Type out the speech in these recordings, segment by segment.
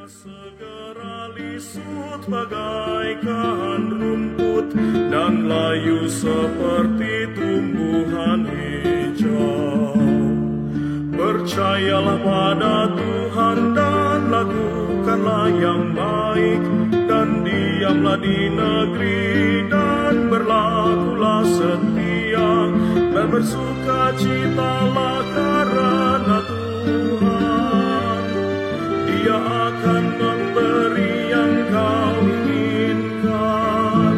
Segera lisut bagaikan rumput dan layu seperti tumbuhan hijau. Percayalah pada Tuhan dan lakukanlah yang baik, dan diamlah di negeri dan berlakulah setia, dan bersukacitalah karena Tuhan. Dia akan memberi yang kau inginkan.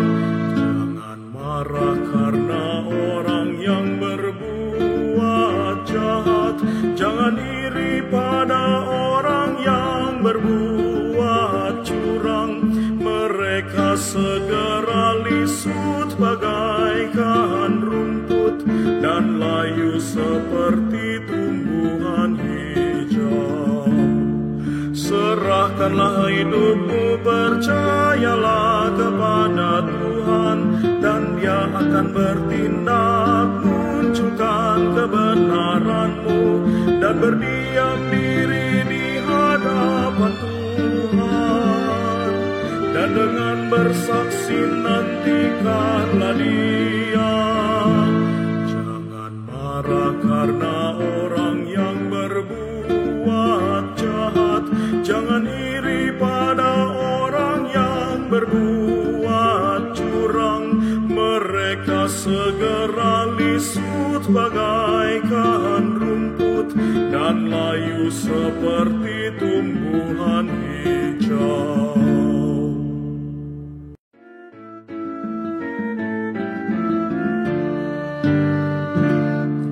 Jangan marah karena orang yang berbuat jahat. Jangan iri pada orang yang berbuat curang. Mereka segera lisut bagaikan rumput dan layu seperti tumbuhan hijau. Serahkanlah hidupmu, percayalah kepada Tuhan, dan Dia akan bertindak, munculkan kebenaranmu, dan berdiam diri di hadapan Tuhan. Dan dengan bersaksi nantikanlah Dia. Jangan marah karena orang yang berbuat jahat. Jangan iri pada orang yang berbuat curang. Mereka segera lisut bagaikan rumput dan layu seperti tumbuhan hijau.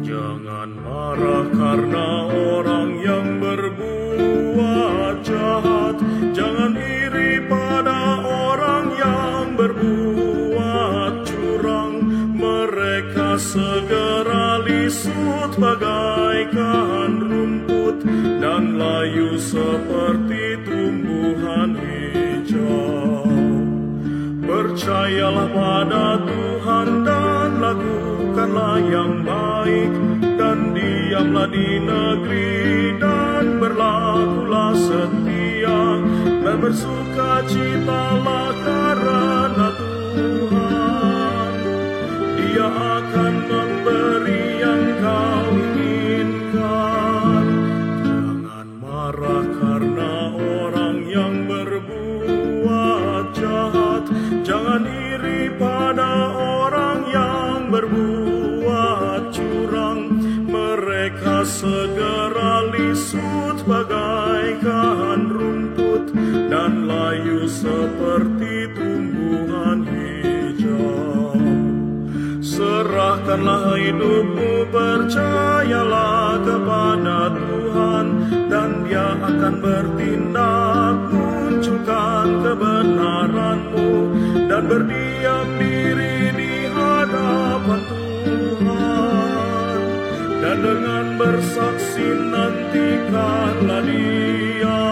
Jangan marah karena orang yang berbuat jahat. Jangan iri pada orang yang berbuat curang. Mereka segera lisut bagaikan rumput dan layu seperti tumbuhan hijau. Percayalah pada Tuhan dan lakukanlah yang baik, dan diamlah di negeri dan berlakulah setia, dan bersukacitalah karena Tuhan. Dia akan memberi yang kau inginkan. Jangan marah karena orang yang berbuat jahat. Jangan iri pada orang yang berbuat curang. Mereka segera lisut bagaikan rumput dan layu seperti tumbuhan hijau. Serahkanlah hidupmu, percayalah kepada Tuhan, dan Dia akan bertindak, munculkan kebenaranmu, dan berdiam diri di hadapan Tuhan. Dan dengan bersaksi nantikanlah Dia.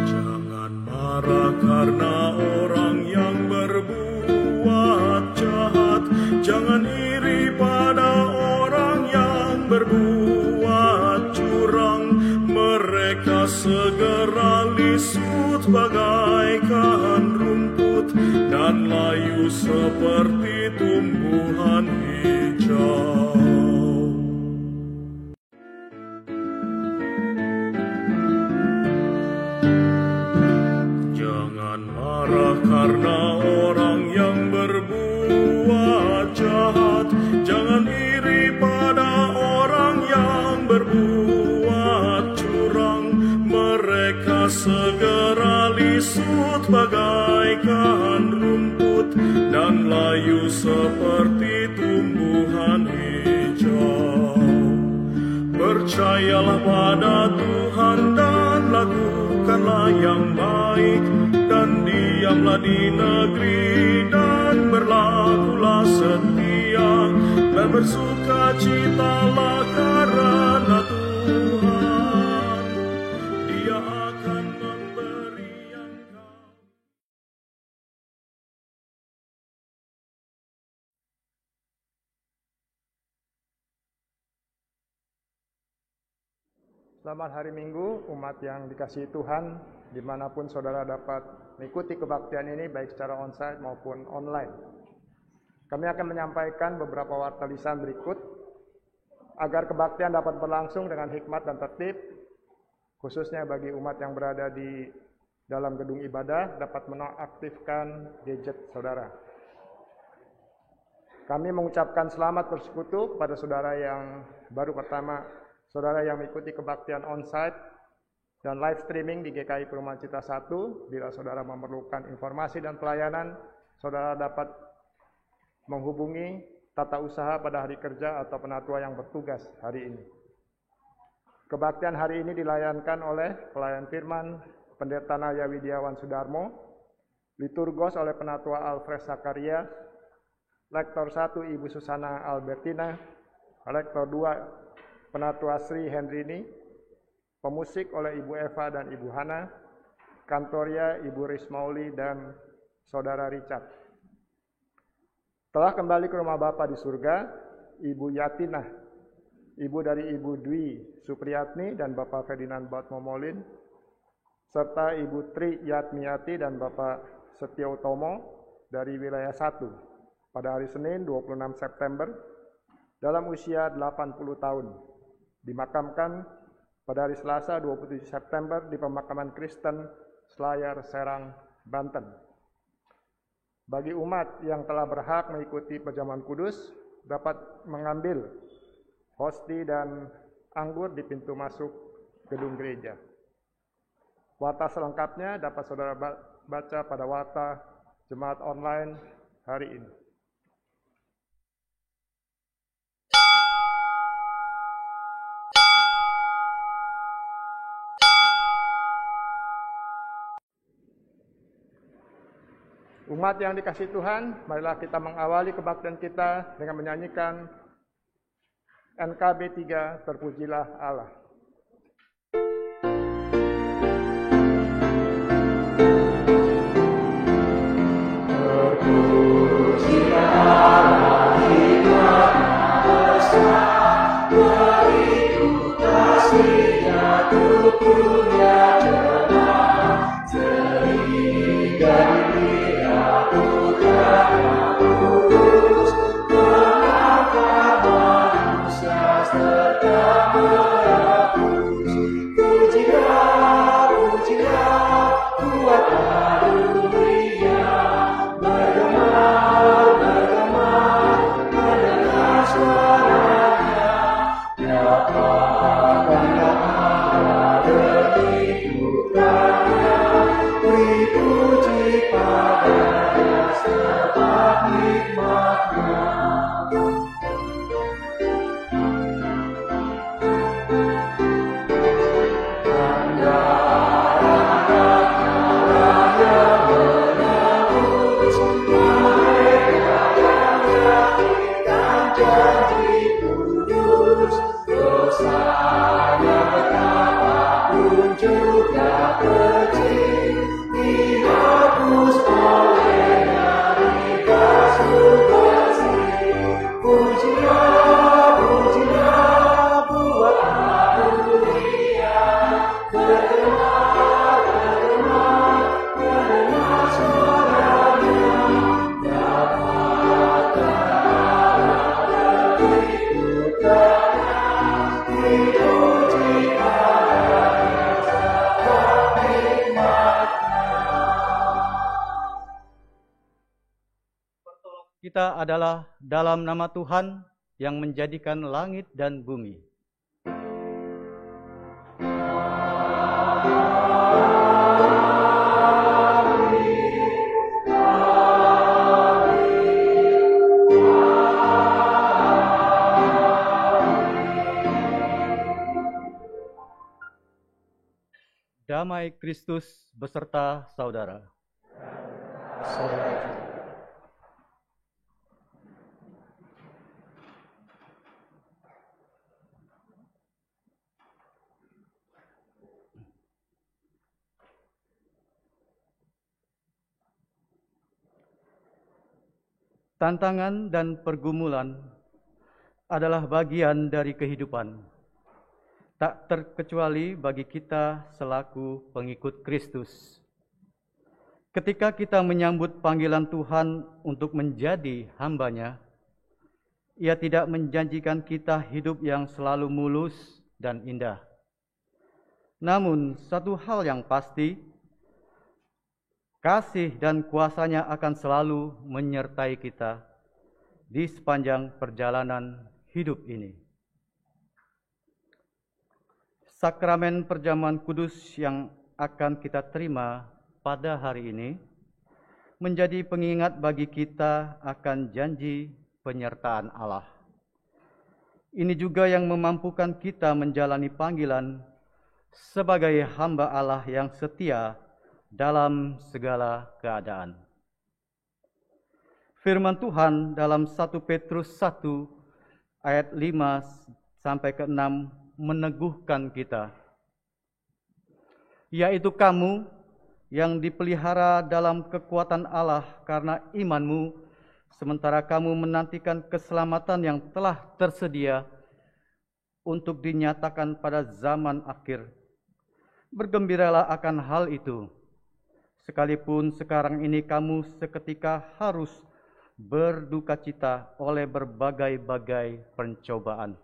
Jangan marah karena orang yang berbuat jahat. Jangan iri pada orang yang berbuat curang. Mereka segera lisut bagaikan rumput dan layu seperti tumbuhan hijau. Jangan marah karena orang yang berbuat jahat. Jangan iri pada orang yang berbuat curang. Mereka segera lisut bagaikan rumput dan layu seperti tumbuhan hijau. Percayalah pada Tuhan dan lakukanlah yang baik, dan diamlah di negeri dan berlakulah setia, dan bersukacitalah karena Tuhan. Dia akan memberi yang kau. Selamat hari Minggu, umat yang dikasihi Tuhan. dimanapun saudara dapat mengikuti kebaktian ini baik secara onsite maupun online. Kami akan menyampaikan beberapa warta lisan berikut agar kebaktian dapat berlangsung dengan hikmat dan tertib, khususnya bagi umat yang berada di dalam gedung ibadah dapat menonaktifkan gadget saudara. Kami mengucapkan selamat bersekutu kepada saudara yang baru pertama, saudara yang mengikuti kebaktian onsite dan live streaming di GKI Perumahan Citra 1. Bila saudara memerlukan informasi dan pelayanan, saudara dapat menghubungi tata usaha pada hari kerja atau penatua yang bertugas hari ini. Kebaktian hari ini dilayankan oleh pelayan firman Pendeta Naya Widiawan Sudarmo, liturgos oleh penatua Alfred Zakaria, lektor 1 Ibu Susana Albertina, lektor 2 penatua Sri Hendrini, pemusik oleh Ibu Eva dan Ibu Hana, kantoria Ibu Rismauli dan Saudara Richard. Telah kembali ke rumah Bapa di surga, Ibu Yatinah, ibu dari Ibu Dwi Supriyatni dan Bapak Ferdinand Batmomolin, serta Ibu Tri Yatmiati dan Bapak Setio Utomo dari wilayah 1 pada hari Senin 26 September dalam usia 80 tahun. Dimakamkan pada hari Selasa 27 September di pemakaman Kristen Selayar, Serang, Banten. Bagi umat yang telah berhak mengikuti perjamuan kudus dapat mengambil hosti dan anggur di pintu masuk gedung gereja. Warta selengkapnya dapat saudara baca pada warta jemaat online hari ini. Umat yang dikasihi Tuhan, marilah kita mengawali kebaktian kita dengan menyanyikan NKB 3, Terpujilah Allah. Terpujilah Allah, hikmat-Nya besar, beribu kasih-Nya untuk dunia jemaat. Dari Galilea putra-Nya kudus, mengangkat manusia serta menebus. Pujilah, pujilah, kuatlah dunia, bergema, mendengar suaranya. Dapatkanlah Allah demi putra-Nya, beri puji padanya sebab hikmat-Nya. Janji kudus, dosanya betapapun juga kecil, dihapus oleh-Nya di kasih bersih. Pujilah, pujilah, buatlah dunia bergema, mendengar suaranya. Kita adalah dalam nama Tuhan yang menjadikan langit dan bumi. Damai Kristus beserta saudara. Tantangan dan pergumulan adalah bagian dari kehidupan. tak terkecuali bagi kita selaku pengikut Kristus. Ketika kita menyambut panggilan Tuhan untuk menjadi hamba-Nya, Ia tidak menjanjikan kita hidup yang selalu mulus dan indah. Namun, satu hal yang pasti, kasih dan kuasa-Nya akan selalu menyertai kita di sepanjang perjalanan hidup ini. Sakramen perjamuan kudus yang akan kita terima pada hari ini menjadi pengingat bagi kita akan janji penyertaan Allah. Ini juga yang memampukan kita menjalani panggilan sebagai hamba Allah yang setia dalam segala keadaan. Firman Tuhan dalam 1 Petrus 1 ayat 5 sampai ke 6 meneguhkan kita, yaitu kamu yang dipelihara dalam kekuatan Allah karena imanmu, sementara kamu menantikan keselamatan yang telah tersedia untuk dinyatakan pada zaman akhir. Bergembiralah akan hal itu, sekalipun sekarang ini kamu seketika harus berduka cita oleh berbagai-bagai pencobaan.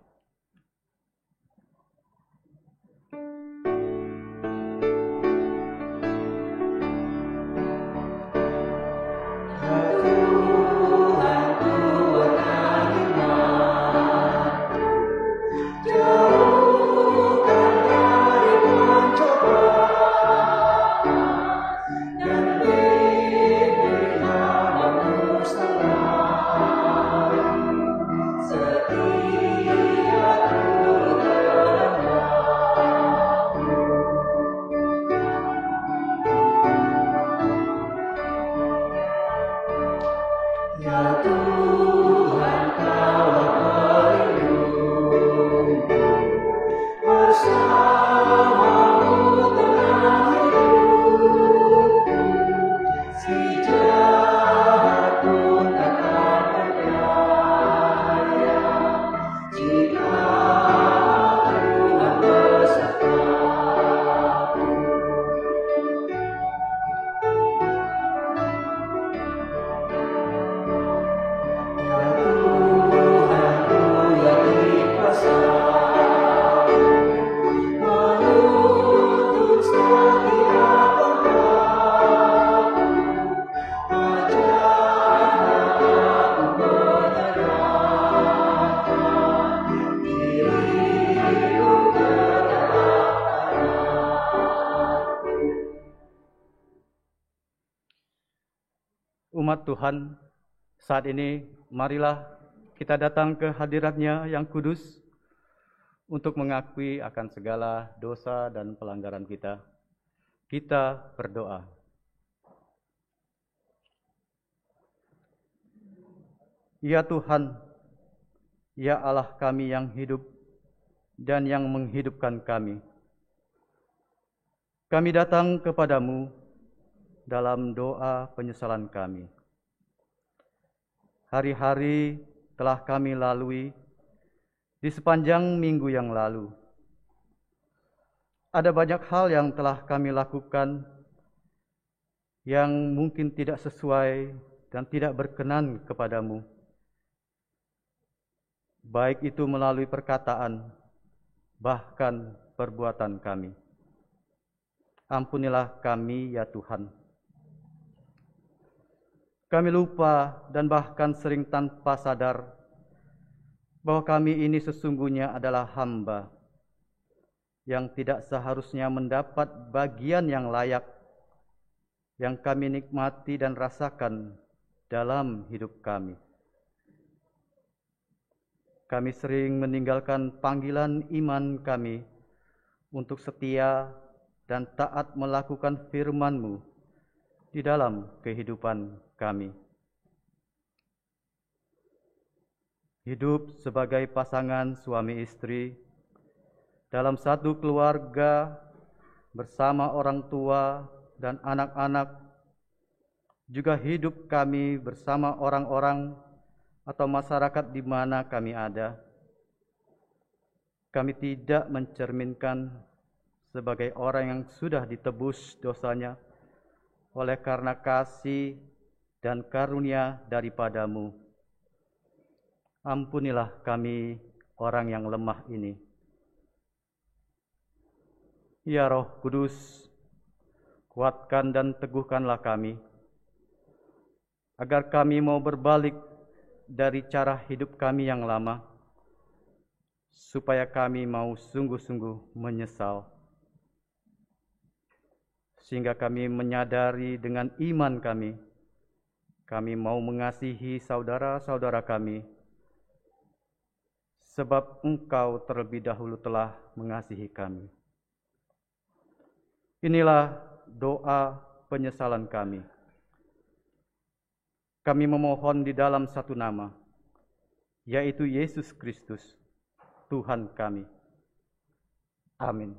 Umat Tuhan, saat ini marilah kita datang ke hadirat-Nya yang kudus untuk mengakui akan segala dosa dan pelanggaran kita. Kita berdoa. Ya Tuhan, ya Allah kami yang hidup dan yang menghidupkan kami. Kami datang kepadamu dalam doa penyesalan kami. Hari-hari telah kami lalui di sepanjang minggu yang lalu. Ada banyak hal yang telah kami lakukan yang mungkin tidak sesuai dan tidak berkenan kepadamu. Baik itu melalui perkataan, bahkan perbuatan kami. Ampunilah kami ya Tuhan. Kami lupa dan bahkan sering tanpa sadar bahwa kami ini sesungguhnya adalah hamba yang tidak seharusnya mendapat bagian yang layak yang kami nikmati dan rasakan dalam hidup kami. Kami sering meninggalkan panggilan iman kami untuk setia dan taat melakukan firman-Mu di dalam kehidupan kami. Hidup sebagai pasangan suami istri dalam satu keluarga bersama orang tua dan anak-anak, juga hidup kami bersama orang-orang atau masyarakat di mana kami ada. Kami tidak mencerminkan sebagai orang yang sudah ditebus dosanya oleh karena kasih dan karunia daripadamu. Ampunilah kami orang yang lemah ini. Ya Roh Kudus, kuatkan dan teguhkanlah kami, agar kami mau berbalik dari cara hidup kami yang lama, supaya kami mau sungguh-sungguh menyesal, sehingga kami menyadari dengan iman kami mau mengasihi saudara-saudara kami, sebab Engkau terlebih dahulu telah mengasihi kami. Inilah doa penyesalan kami. Kami memohon di dalam satu nama, yaitu Yesus Kristus, Tuhan kami. Amin.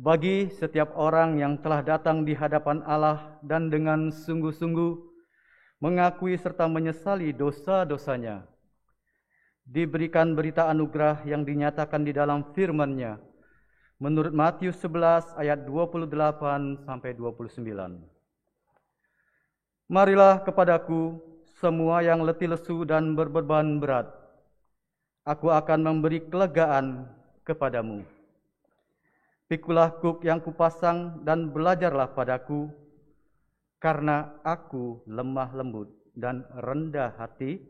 Bagi setiap orang yang telah datang di hadapan Allah dan dengan sungguh-sungguh mengakui serta menyesali dosa-dosanya, diberikan berita anugerah yang dinyatakan di dalam firman-Nya menurut Matius 11 ayat 28 sampai 29. Marilah kepadaku semua yang letih lesu dan berbeban berat, aku akan memberi kelegaan kepadamu. Pikulah kuk yang kupasang dan belajarlah padaku, karena aku lemah lembut dan rendah hati,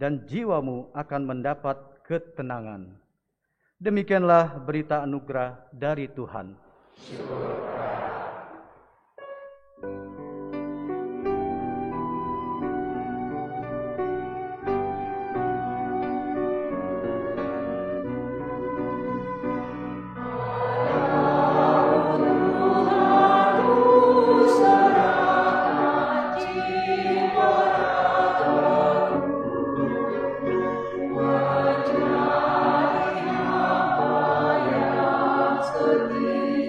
dan jiwamu akan mendapat ketenangan. Demikianlah berita anugerah dari Tuhan. Setia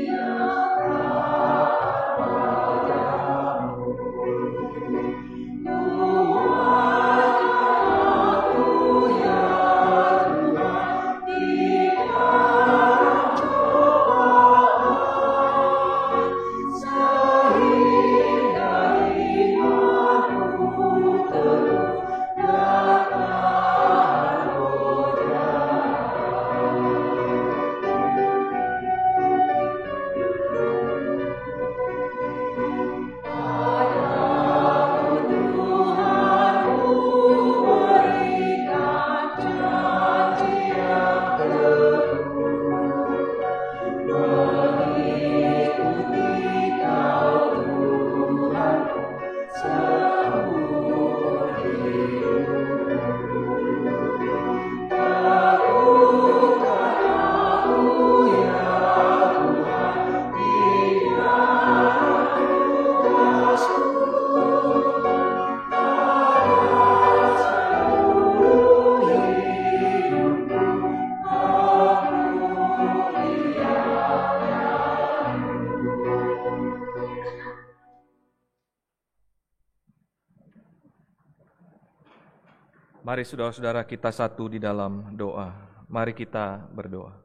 Mari saudara-saudara kita satu di dalam doa. Mari kita berdoa.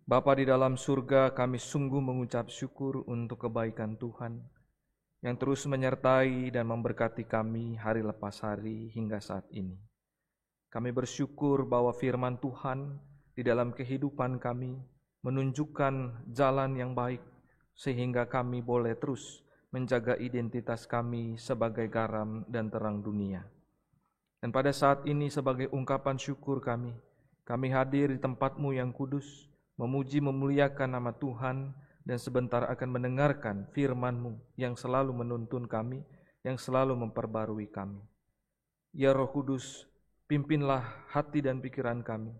Bapa di dalam surga, kami sungguh mengucap syukur untuk kebaikan Tuhan yang terus menyertai dan memberkati kami hari lepas hari hingga saat ini. Kami bersyukur bahwa firman Tuhan di dalam kehidupan kami menunjukkan jalan yang baik sehingga kami boleh terus menjaga identitas kami sebagai garam dan terang dunia. Dan pada saat ini sebagai ungkapan syukur kami hadir di tempat-Mu yang kudus, memuji memuliakan nama Tuhan, dan sebentar akan mendengarkan firman-Mu yang selalu menuntun kami, yang selalu memperbarui kami. Ya Roh Kudus, pimpinlah hati dan pikiran kami,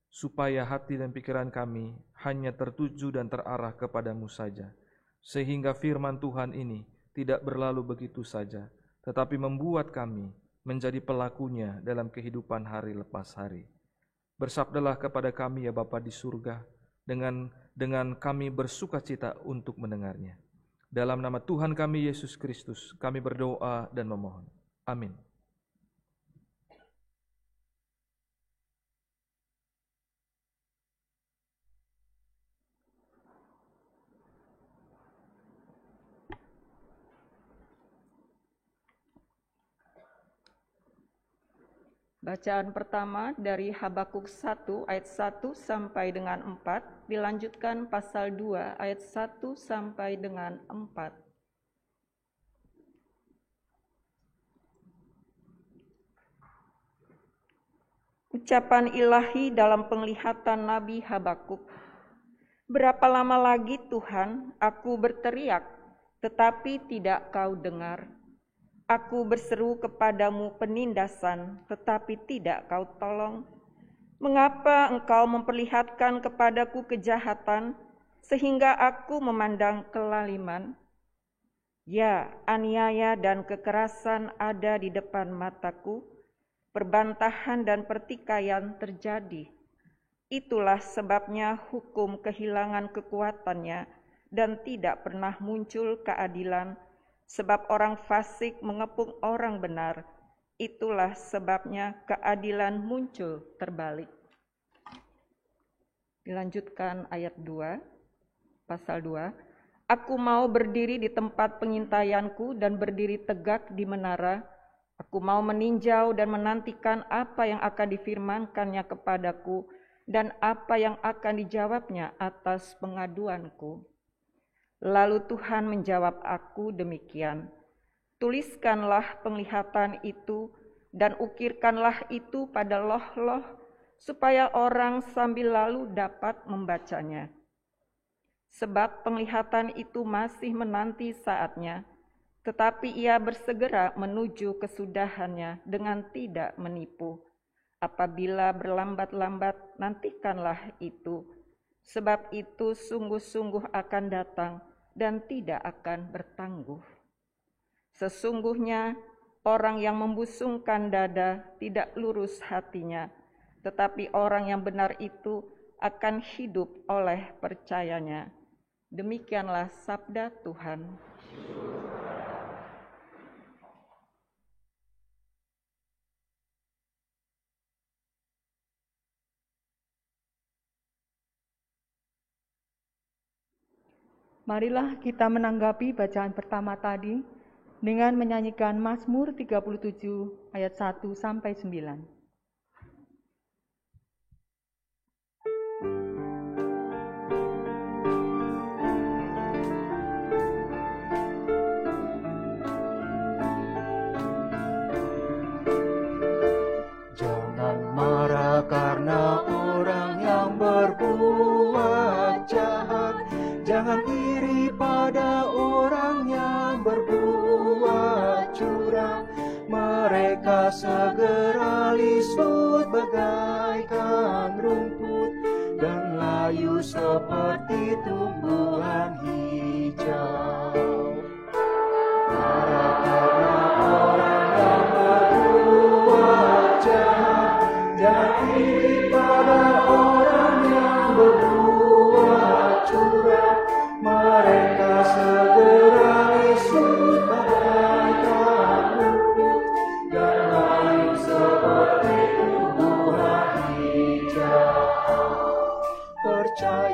supaya hati dan pikiran kami hanya tertuju dan terarah kepadamu saja, sehingga firman Tuhan ini tidak berlalu begitu saja, tetapi membuat kami menjadi pelakunya dalam kehidupan hari lepas hari. Bersabdalah kepada kami ya Bapa di surga, dengan kami bersuka cita untuk mendengarnya. Dalam nama Tuhan kami Yesus Kristus, kami berdoa dan memohon. Amin. Bacaan pertama dari Habakuk 1 ayat 1 sampai dengan 4, dilanjutkan pasal 2 ayat 1 sampai dengan 4. Ucapan ilahi dalam penglihatan Nabi Habakuk. Berapa lama lagi Tuhan, aku berteriak, tetapi tidak kau dengar. Aku berseru kepadamu penindasan, tetapi tidak kau tolong. Mengapa engkau memperlihatkan kepadaku kejahatan, sehingga aku memandang kelaliman? Ya, aniaya dan kekerasan ada di depan mataku, perbantahan dan pertikaian terjadi. Itulah sebabnya hukum kehilangan kekuatannya dan tidak pernah muncul keadilan, sebab orang fasik mengepung orang benar. Itulah sebabnya keadilan muncul terbalik. Dilanjutkan ayat 2, pasal 2. Aku mau berdiri di tempat pengintaianku dan berdiri tegak di menara. Aku mau meninjau dan menantikan apa yang akan difirmankannya kepadaku dan apa yang akan dijawabnya atas pengaduanku. Lalu Tuhan menjawab aku demikian, tuliskanlah penglihatan itu dan ukirkanlah itu pada loh-loh, supaya orang sambil lalu dapat membacanya. Sebab penglihatan itu masih menanti saatnya, tetapi ia bersegera menuju kesudahannya dengan tidak menipu. Apabila berlambat-lambat, nantikanlah itu, sebab itu sungguh-sungguh akan datang dan tidak akan bertangguh. Sesungguhnya orang yang membusungkan dada tidak lurus hatinya, tetapi orang yang benar itu akan hidup oleh percayanya. Demikianlah sabda Tuhan. Marilah kita menanggapi bacaan pertama tadi dengan menyanyikan Mazmur 37 ayat 1 sampai 9. Jangan marah karena orang yang berbuat jahat. Jangan iri pada orang yang berbuat curang. Mereka segera lisut bagaikan rumput dan layu seperti tumbuhan hijau. Marah karena orang yang berbuat jahat. Jangan iri pada orang yang berbuat curang. Mereka segera lisut bagaikan rumput dan layu seperti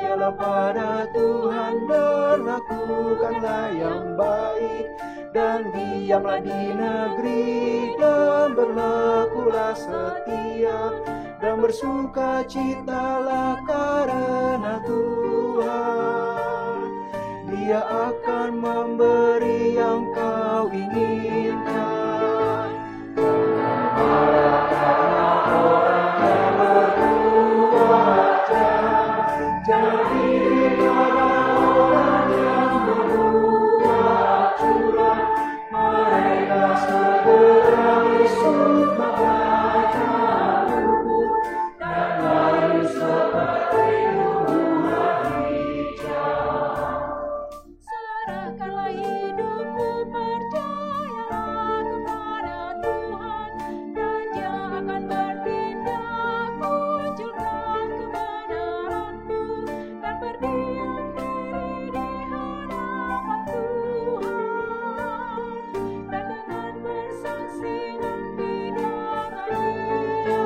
Percayalah pada Tuhan dan lakukanlah yang baik, dan diamlah di negeri dan berlakulah setia, dan bersukacitalah karena Tuhan. Dia akan memberi yang kau inginkan. Jangan marah karena orang yang berbuat jahat, jangan iri pada orang yang berbuat curang. Mereka segera busuk bagaikan rumput, dan layu seperti tumbuhan hijau. Serahkanlah hidupmu, percayalah kepada Tuhan, dan Dia akan bertindak, munculkan kebenaranmu, dan berdiam diri di hadapan Tuhan, dan dengan bersaksi membidangkan Dia.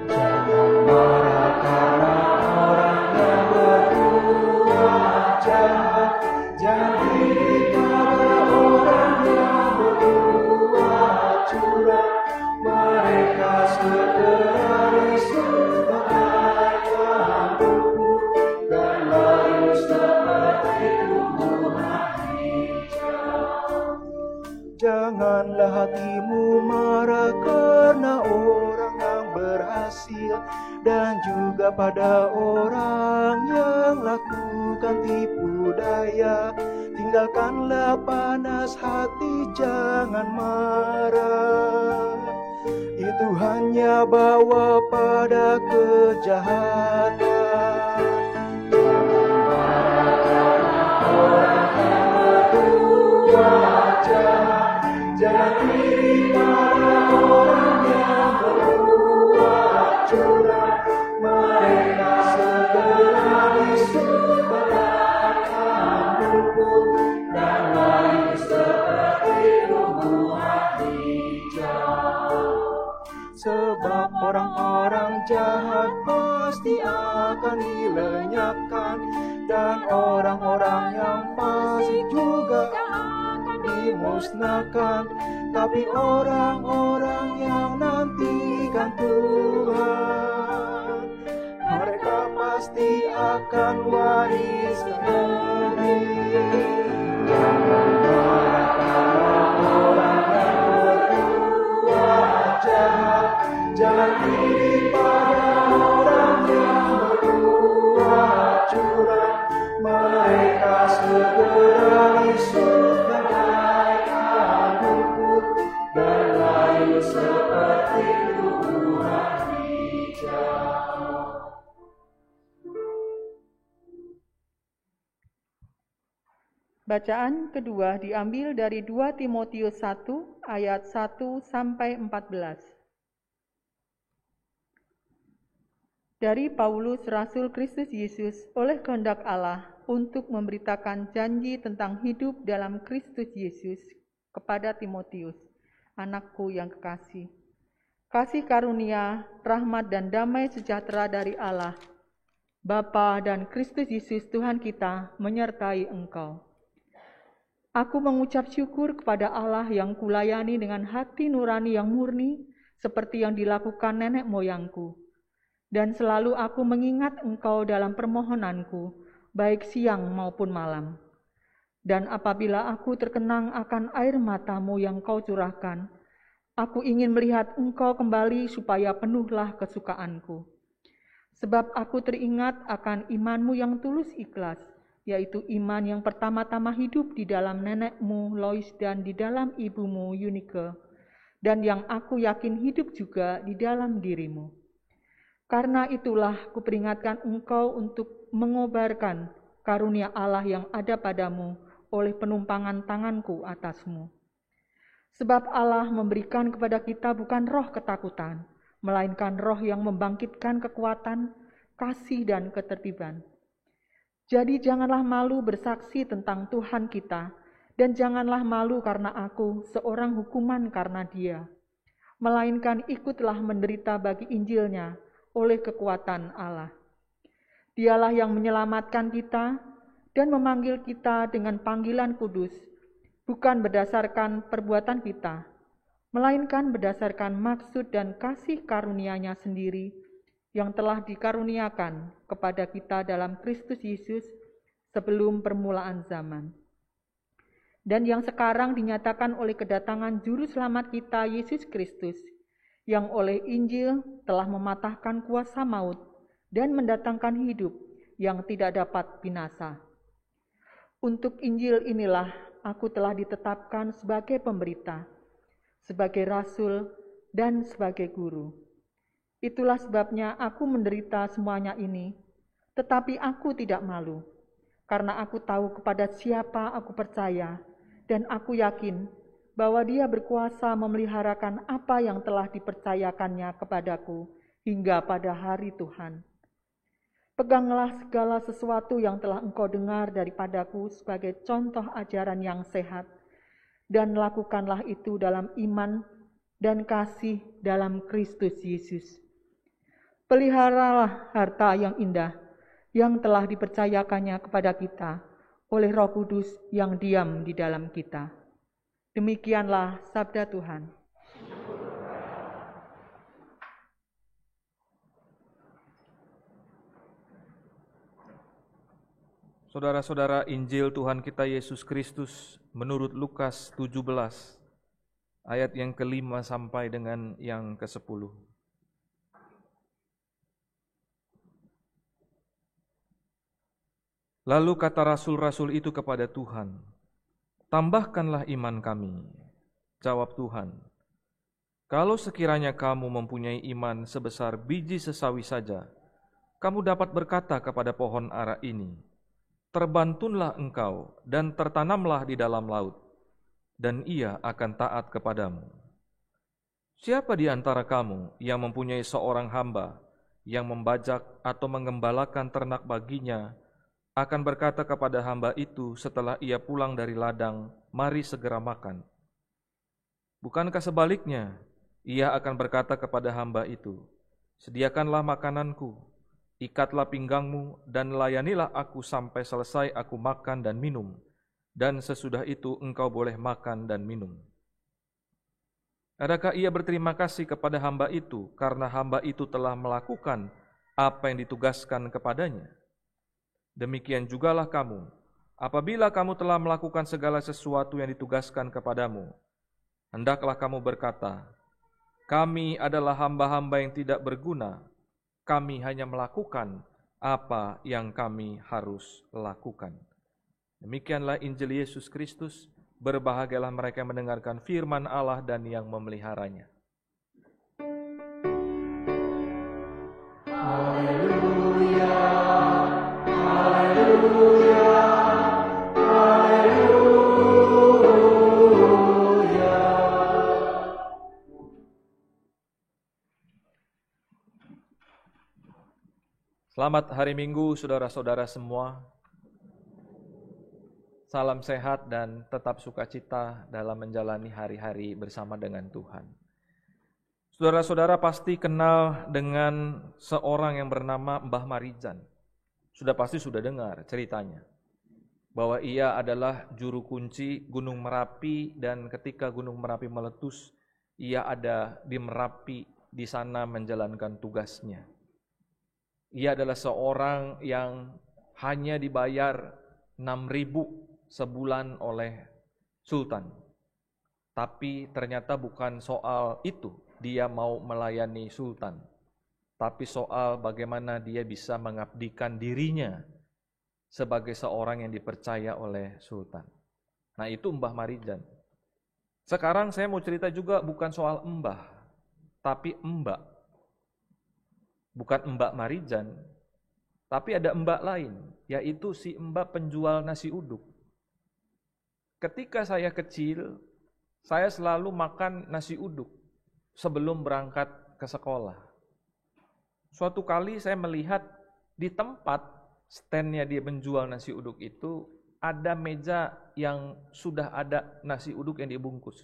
Jangan marah karena orang yang berbuat jahat, jangan iri pada orang yang berbuat curang. Mereka segera busuk bagaikan rumput, dan layu seperti tumbuhan hijau. Janganlah hatimu marah karena orang yang berhasil, dan juga pada orang yang lakukan tipu daya. Tinggalkanlah panas hati, jangan marah. Itu hanya bawa pada kejahatan. Jangan marah karena orang yang berbuat jahat, jangan iri pada orang yang berbuat curang. Mereka segera busuk bagaikan rumput, dan layu seperti tumbuhan hijau. Sebab orang-orang jahat pasti akan dilenyapkan, dan orang-orang yang fasik juga akan dimusnahkan. Tapi orang-orang yang nantikan Tuhan, mereka pasti akan waris negeri. Jangan marah karena orang yang berbuat jahat, jangan iri pada orang yang berbuat curang. Mereka segera busuk bagaikan rumput, dan layu seperti tumbuhan hijau. Bacaan kedua diambil dari 2 Timotius 1 ayat 1 sampai 14. Dari Paulus, Rasul Kristus Yesus, oleh kehendak Allah, untuk memberitakan janji tentang hidup dalam Kristus Yesus kepada Timotius, anakku yang kekasih. Kasih karunia, rahmat dan damai sejahtera dari Allah, Bapa dan Kristus Yesus Tuhan kita menyertai engkau. Aku mengucap syukur kepada Allah yang kulayani dengan hati nurani yang murni, seperti yang dilakukan nenek moyangku. Dan selalu aku mengingat engkau dalam permohonanku, baik siang maupun malam. Dan apabila aku terkenang akan air matamu yang kau curahkan, aku ingin melihat engkau kembali supaya penuhlah kesukaanku. Sebab aku teringat akan imanmu yang tulus ikhlas, yaitu iman yang pertama-tama hidup di dalam nenekmu Lois dan di dalam ibumu Eunike, dan yang aku yakin hidup juga di dalam dirimu. Karena itulah kuperingatkan engkau untuk mengobarkan karunia Allah yang ada padamu oleh penumpangan tanganku atasmu. Sebab Allah memberikan kepada kita bukan roh ketakutan, melainkan roh yang membangkitkan kekuatan, kasih dan ketertiban. Jadi janganlah malu bersaksi tentang Tuhan kita, dan janganlah malu karena aku seorang hukuman karena Dia, melainkan ikutlah menderita bagi Injilnya oleh kekuatan Allah. Dialah yang menyelamatkan kita dan memanggil kita dengan panggilan kudus, bukan berdasarkan perbuatan kita, melainkan berdasarkan maksud dan kasih karunia-Nya sendiri yang telah dikaruniakan kepada kita dalam Kristus Yesus sebelum permulaan zaman. Dan yang sekarang dinyatakan oleh kedatangan Juru Selamat kita, Yesus Kristus, yang oleh Injil telah mematahkan kuasa maut dan mendatangkan hidup yang tidak dapat binasa. Untuk Injil inilah aku telah ditetapkan sebagai pemberita, sebagai rasul, dan sebagai guru. Itulah sebabnya aku menderita semuanya ini, tetapi aku tidak malu, karena aku tahu kepada siapa aku percaya, dan aku yakin bahwa Dia berkuasa memeliharakan apa yang telah dipercayakannya kepadaku hingga pada hari Tuhan. Peganglah segala sesuatu yang telah engkau dengar daripadaku sebagai contoh ajaran yang sehat, dan lakukanlah itu dalam iman dan kasih dalam Kristus Yesus. Peliharalah harta yang indah yang telah dipercayakannya kepada kita oleh Roh Kudus yang diam di dalam kita. Demikianlah sabda Tuhan. Saudara-saudara, Injil Tuhan kita Yesus Kristus menurut Lukas 17, ayat yang ke-5 sampai dengan yang ke-10. Lalu kata rasul-rasul itu kepada Tuhan, "Tambahkanlah iman kami." Jawab Tuhan, "Kalau sekiranya kamu mempunyai iman sebesar biji sesawi saja, kamu dapat berkata kepada pohon ara ini, 'Terbantunlah engkau dan tertanamlah di dalam laut,' dan ia akan taat kepadamu. Siapa di antara kamu yang mempunyai seorang hamba yang membajak atau menggembalakan ternak baginya, akan berkata kepada hamba itu setelah ia pulang dari ladang, 'Mari segera makan'? Bukankah sebaliknya, ia akan berkata kepada hamba itu, 'Sediakanlah makananku, ikatlah pinggangmu, dan layanilah aku sampai selesai aku makan dan minum, dan sesudah itu engkau boleh makan dan minum.' Adakah ia berterima kasih kepada hamba itu karena hamba itu telah melakukan apa yang ditugaskan kepadanya? Demikian jugalah kamu, apabila kamu telah melakukan segala sesuatu yang ditugaskan kepadamu, hendaklah kamu berkata, 'Kami adalah hamba-hamba yang tidak berguna, kami hanya melakukan apa yang kami harus lakukan.'" Demikianlah Injil Yesus Kristus. Berbahagialah mereka yang mendengarkan firman Allah dan yang memeliharanya. Haleluya, haleluya, haleluya. Selamat hari Minggu, saudara-saudara semua. Salam sehat dan tetap sukacita dalam menjalani hari-hari bersama dengan Tuhan. Saudara-saudara pasti kenal dengan seorang yang bernama Mbah Marijan. Pasti sudah dengar ceritanya. Bahwa ia adalah juru kunci Gunung Merapi, dan ketika Gunung Merapi meletus, ia ada di Merapi di sana menjalankan tugasnya. Ia adalah seorang yang hanya dibayar 6.000 sebulan oleh Sultan. Tapi ternyata bukan soal itu dia mau melayani Sultan, tapi soal bagaimana dia bisa mengabdikan dirinya sebagai seorang yang dipercaya oleh Sultan. Nah, itu Mbah Marijan. Sekarang saya mau cerita juga bukan soal Mbah, tapi Mbak. Bukan Mbak Marijan, tapi ada Mbak lain, yaitu si Mbak penjual nasi uduk. Ketika saya kecil, saya selalu makan nasi uduk sebelum berangkat ke sekolah. Suatu kali saya melihat di tempat standnya dia menjual nasi uduk itu, ada meja yang sudah ada nasi uduk yang dibungkus.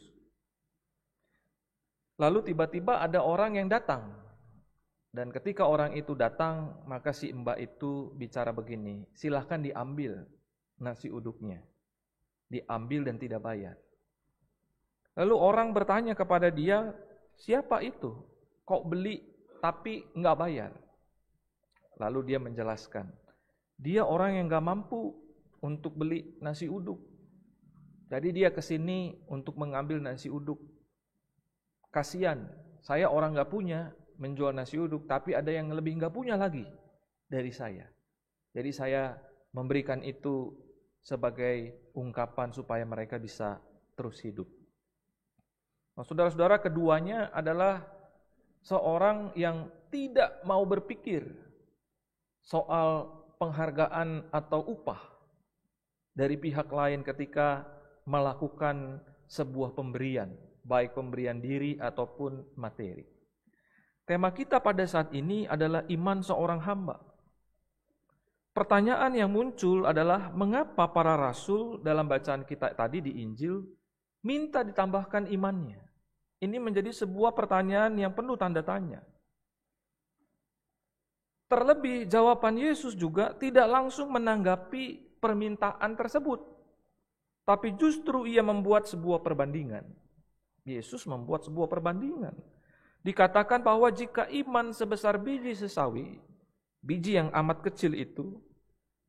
Lalu tiba-tiba ada orang yang datang Dan ketika orang itu datang, maka si mbak itu bicara begini, silahkan diambil nasi uduknya. Diambil dan tidak bayar. Lalu orang bertanya kepada dia, siapa itu? Kok beli tapi nggak bayar? Lalu dia menjelaskan, dia orang yang nggak mampu untuk beli nasi uduk. Jadi dia kesini untuk mengambil nasi uduk. Kasian, saya orang nggak punya menjual nasi uduk, tapi ada yang lebih nggak punya lagi dari saya. Jadi saya memberikan itu sebagai ungkapan supaya mereka bisa terus hidup. Nah, saudara-saudara, keduanya adalah seorang yang tidak mau berpikir soal penghargaan atau upah dari pihak lain ketika melakukan sebuah pemberian, baik pemberian diri ataupun materi. Tema kita pada saat ini adalah iman seorang hamba. Pertanyaan yang muncul adalah mengapa para rasul dalam bacaan kita tadi di Injil minta ditambahkan imannya. Ini menjadi sebuah pertanyaan yang penuh tanda tanya. Terlebih jawaban Yesus juga tidak langsung menanggapi permintaan tersebut. Tapi justru ia membuat sebuah perbandingan. Yesus membuat sebuah perbandingan. Dikatakan bahwa jika iman sebesar biji sesawi, biji yang amat kecil itu,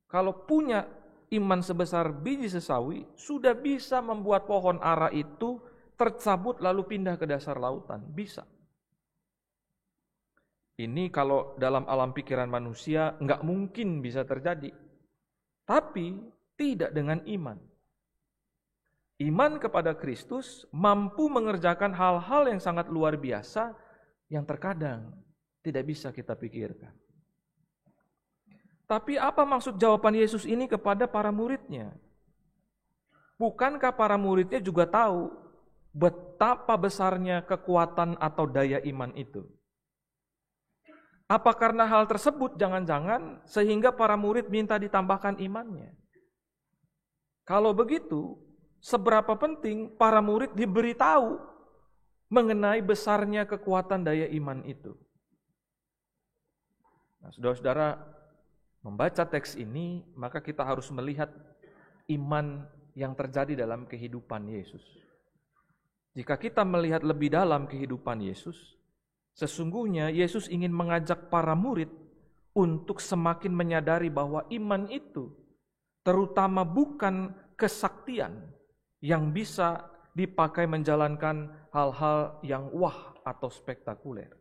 kalau punya iman sebesar biji sesawi, sudah bisa membuat pohon ara itu tercabut lalu pindah ke dasar lautan. Bisa. Ini kalau dalam alam pikiran manusia nggak mungkin bisa terjadi. Tapi tidak dengan iman. Iman kepada Kristus mampu mengerjakan hal-hal yang sangat luar biasa yang terkadang tidak bisa kita pikirkan. Tapi apa maksud jawaban Yesus ini kepada para muridnya? Bukankah para muridnya juga tahu betapa besarnya kekuatan atau daya iman itu? Apa karena hal tersebut jangan-jangan sehingga para murid minta ditambahkan imannya? Kalau begitu, seberapa penting para murid diberitahu mengenai besarnya kekuatan daya iman itu? Nah, saudara-saudara, membaca teks ini, maka kita harus melihat iman yang terjadi dalam kehidupan Yesus. Jika kita melihat lebih dalam kehidupan Yesus, sesungguhnya Yesus ingin mengajak para murid untuk semakin menyadari bahwa iman itu terutama bukan kesaktian yang bisa dipakai menjalankan hal-hal yang wah atau spektakuler.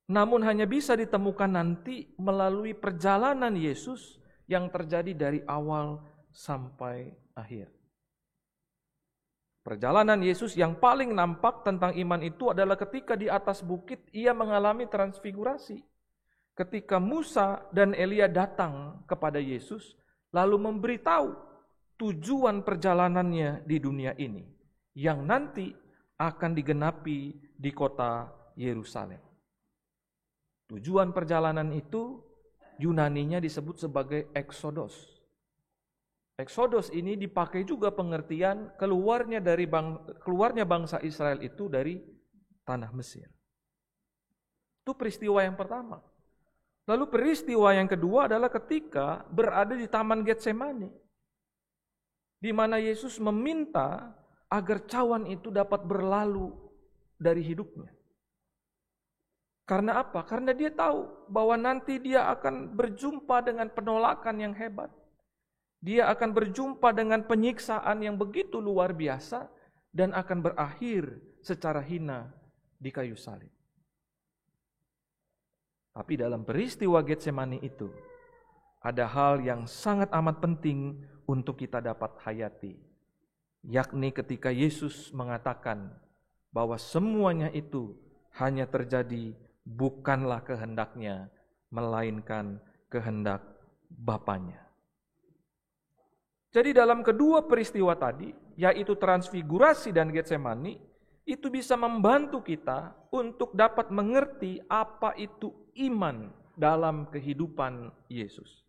Namun hanya bisa ditemukan nanti melalui perjalanan Yesus yang terjadi dari awal sampai akhir. Perjalanan Yesus yang paling nampak tentang iman itu adalah ketika di atas bukit ia mengalami transfigurasi. Ketika Musa dan Elia datang kepada Yesus lalu memberitahu tujuan perjalanannya di dunia ini yang nanti akan digenapi di kota Yerusalem. Tujuan perjalanan itu Yunaninya disebut sebagai Exodus. Exodus ini dipakai juga pengertian keluarnya bangsa Israel itu dari tanah Mesir. Itu peristiwa yang pertama. Lalu peristiwa yang kedua adalah ketika berada di Taman Getsemani, di mana Yesus meminta agar cawan itu dapat berlalu dari hidupnya. Karena apa? Karena dia tahu bahwa nanti dia akan berjumpa dengan penolakan yang hebat. Dia akan berjumpa dengan penyiksaan yang begitu luar biasa dan akan berakhir secara hina di kayu salib. Tapi dalam peristiwa Getsemani itu ada hal yang sangat amat penting untuk kita dapat hayati, yakni ketika Yesus mengatakan bahwa semuanya itu hanya terjadi bukanlah kehendaknya, melainkan kehendak Bapanya. Jadi dalam kedua peristiwa tadi, yaitu transfigurasi dan Getsemani, itu bisa membantu kita untuk dapat mengerti apa itu iman dalam kehidupan Yesus.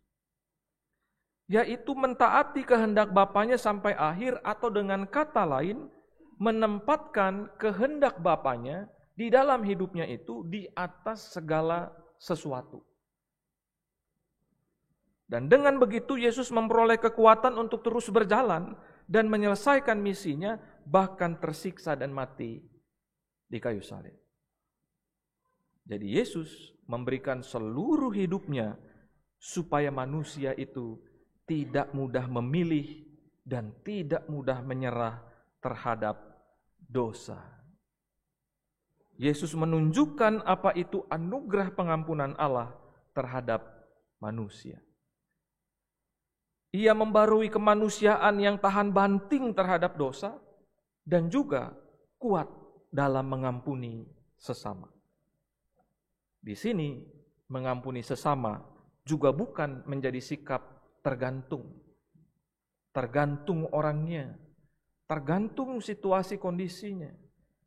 Yaitu mentaati kehendak Bapanya sampai akhir, atau dengan kata lain, menempatkan kehendak Bapanya di dalam hidupnya itu di atas segala sesuatu. Dan dengan begitu Yesus memperoleh kekuatan untuk terus berjalan dan menyelesaikan misinya, bahkan tersiksa dan mati di kayu salib. Jadi Yesus memberikan seluruh hidupnya supaya manusia itu tidak mudah memilih dan tidak mudah menyerah terhadap dosa. Yesus menunjukkan apa itu anugerah pengampunan Allah terhadap manusia. Ia membarui kemanusiaan yang tahan banting terhadap dosa dan juga kuat dalam mengampuni sesama. Di sini mengampuni sesama juga bukan menjadi sikap tergantung. Tergantung orangnya, tergantung situasi kondisinya,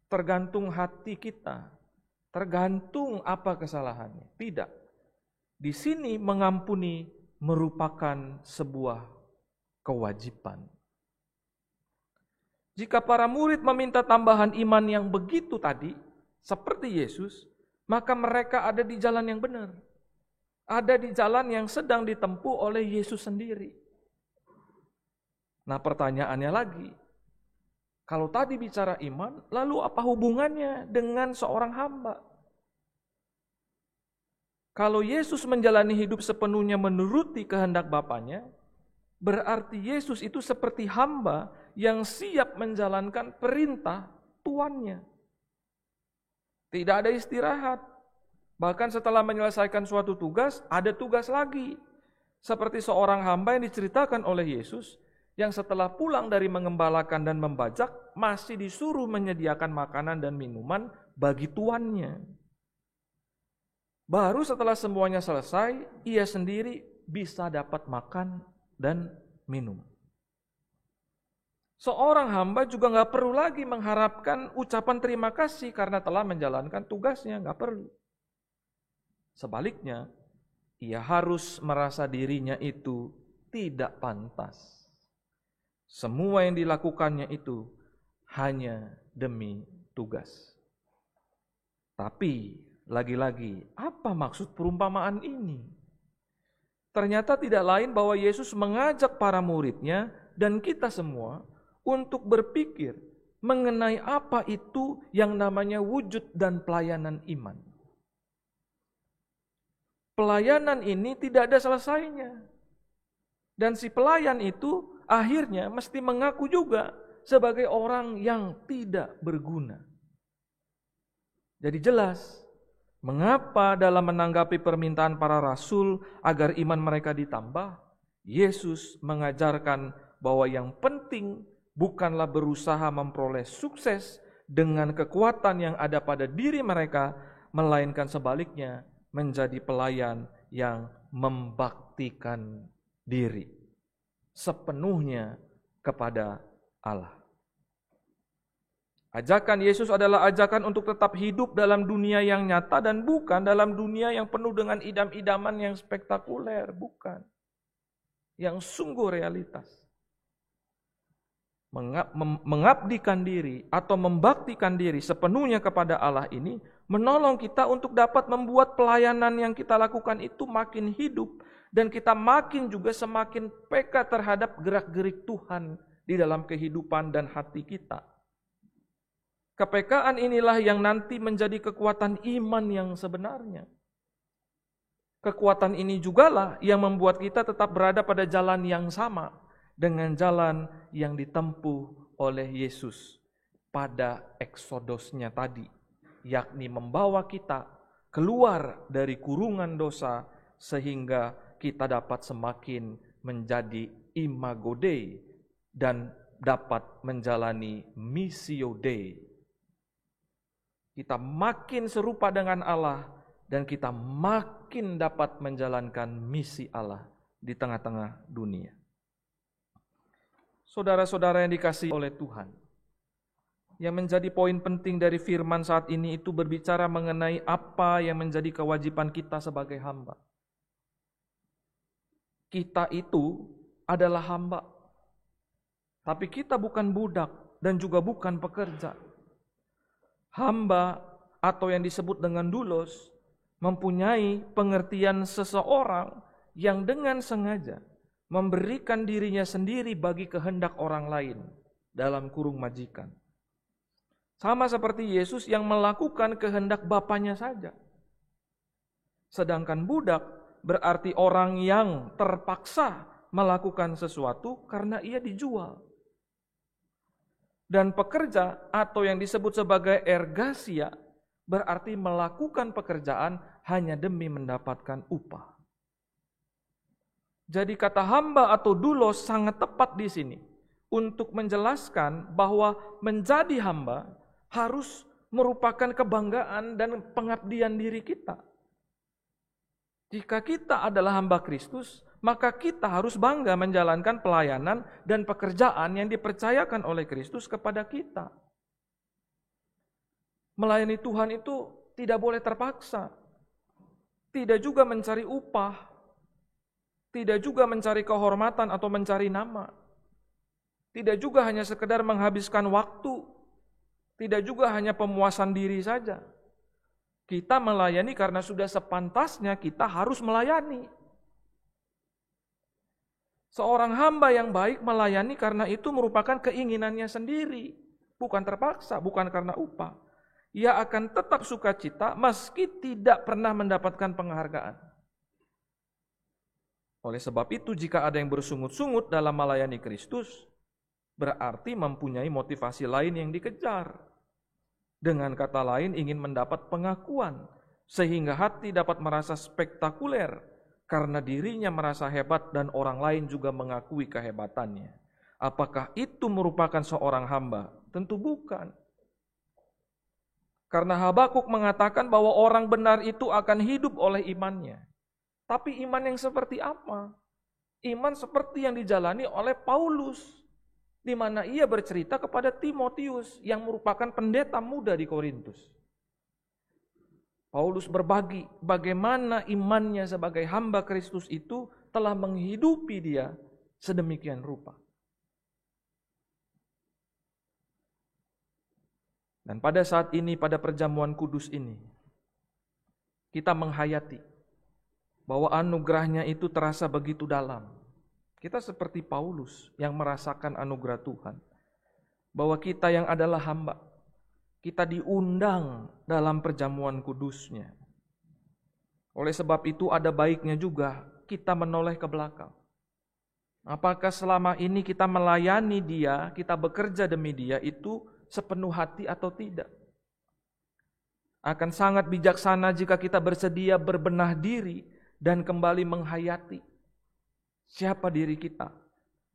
tergantung hati kita, tergantung apa kesalahannya. Tidak. Di sini mengampuni merupakan sebuah kewajiban. Jika para murid meminta tambahan iman yang begitu tadi, seperti Yesus, maka mereka ada di jalan yang benar. Ada di jalan yang sedang ditempuh oleh Yesus sendiri. Nah, pertanyaannya lagi, kalau tadi bicara iman, lalu apa hubungannya dengan seorang hamba? Kalau Yesus menjalani hidup sepenuhnya menuruti kehendak Bapanya, berarti Yesus itu seperti hamba yang siap menjalankan perintah tuannya. Tidak ada istirahat. Bahkan setelah menyelesaikan suatu tugas, ada tugas lagi. Seperti seorang hamba yang diceritakan oleh Yesus, yang setelah pulang dari mengembalakan dan membajak, masih disuruh menyediakan makanan dan minuman bagi tuannya. Baru setelah semuanya selesai, ia sendiri bisa dapat makan dan minum. Seorang hamba juga gak perlu lagi mengharapkan ucapan terima kasih karena telah menjalankan tugasnya, gak perlu. Sebaliknya, ia harus merasa dirinya itu tidak pantas. Semua yang dilakukannya itu hanya demi tugas. Tapi lagi-lagi, apa maksud perumpamaan ini? Ternyata tidak lain bahwa Yesus mengajak para muridnya dan kita semua untuk berpikir mengenai apa itu yang namanya wujud dan pelayanan iman. Pelayanan ini tidak ada selesainya. Dan si pelayan itu akhirnya mesti mengaku juga sebagai orang yang tidak berguna. Jadi jelas, mengapa dalam menanggapi permintaan para rasul agar iman mereka ditambah, Yesus mengajarkan bahwa yang penting bukanlah berusaha memperoleh sukses dengan kekuatan yang ada pada diri mereka, melainkan sebaliknya menjadi pelayan yang membaktikan diri sepenuhnya kepada Allah. Ajakan Yesus adalah ajakan untuk tetap hidup dalam dunia yang nyata dan bukan dalam dunia yang penuh dengan idam-idaman yang spektakuler, bukan. Yang sungguh realitas. Mengabdikan diri atau membaktikan diri sepenuhnya kepada Allah ini menolong kita untuk dapat membuat pelayanan yang kita lakukan itu makin hidup dan kita makin juga semakin peka terhadap gerak-gerik Tuhan di dalam kehidupan dan hati kita. Kepekaan inilah yang nanti menjadi kekuatan iman yang sebenarnya. Kekuatan ini jugalah yang membuat kita tetap berada pada jalan yang sama dengan jalan yang ditempuh oleh Yesus pada eksodusnya tadi, yakni membawa kita keluar dari kurungan dosa sehingga kita dapat semakin menjadi imago Dei dan dapat menjalani missio Dei. Kita makin serupa dengan Allah dan kita makin dapat menjalankan misi Allah di tengah-tengah dunia. Saudara-saudara yang dikasihi oleh Tuhan, yang menjadi poin penting dari firman saat ini itu berbicara mengenai apa yang menjadi kewajiban kita sebagai hamba. Kita itu adalah hamba, tapi kita bukan budak dan juga bukan pekerja. Hamba atau yang disebut dengan doulos mempunyai pengertian seseorang yang dengan sengaja memberikan dirinya sendiri bagi kehendak orang lain, dalam kurung majikan. Sama seperti Yesus yang melakukan kehendak Bapanya saja. Sedangkan budak berarti orang yang terpaksa melakukan sesuatu karena ia dijual. Dan pekerja atau yang disebut sebagai ergasia berarti melakukan pekerjaan hanya demi mendapatkan upah. Jadi kata hamba atau doulos sangat tepat di sini untuk menjelaskan bahwa menjadi hamba harus merupakan kebanggaan dan pengabdian diri kita. Jika kita adalah hamba Kristus, maka kita harus bangga menjalankan pelayanan dan pekerjaan yang dipercayakan oleh Kristus kepada kita. Melayani Tuhan itu tidak boleh terpaksa, tidak juga mencari upah, tidak juga mencari kehormatan atau mencari nama, tidak juga hanya sekedar menghabiskan waktu, tidak juga hanya pemuasan diri saja. Kita melayani karena sudah sepantasnya kita harus melayani. Seorang hamba yang baik melayani karena itu merupakan keinginannya sendiri, bukan terpaksa, bukan karena upah. Ia akan tetap sukacita meski tidak pernah mendapatkan penghargaan. Oleh sebab itu, jika ada yang bersungut-sungut dalam melayani Kristus, berarti mempunyai motivasi lain yang dikejar. Dengan kata lain, ingin mendapat pengakuan, sehingga hati dapat merasa spektakuler, karena dirinya merasa hebat dan orang lain juga mengakui kehebatannya. Apakah itu merupakan seorang hamba? Tentu bukan. Karena Habakuk mengatakan bahwa orang benar itu akan hidup oleh imannya. Tapi iman yang seperti apa? Iman seperti yang dijalani oleh Paulus, di mana ia bercerita kepada Timotius yang merupakan pendeta muda di Korintus. Paulus berbagi bagaimana imannya sebagai hamba Kristus itu telah menghidupi dia sedemikian rupa. Dan pada saat ini, pada perjamuan kudus ini, kita menghayati bahwa anugerahnya itu terasa begitu dalam. Kita seperti Paulus yang merasakan anugerah Tuhan. Bahwa kita yang adalah hamba, kita diundang dalam perjamuan kudusnya. Oleh sebab itu ada baiknya juga kita menoleh ke belakang. Apakah selama ini kita melayani dia, kita bekerja demi dia itu sepenuh hati atau tidak? Akan sangat bijaksana jika kita bersedia berbenah diri dan kembali menghayati siapa diri kita,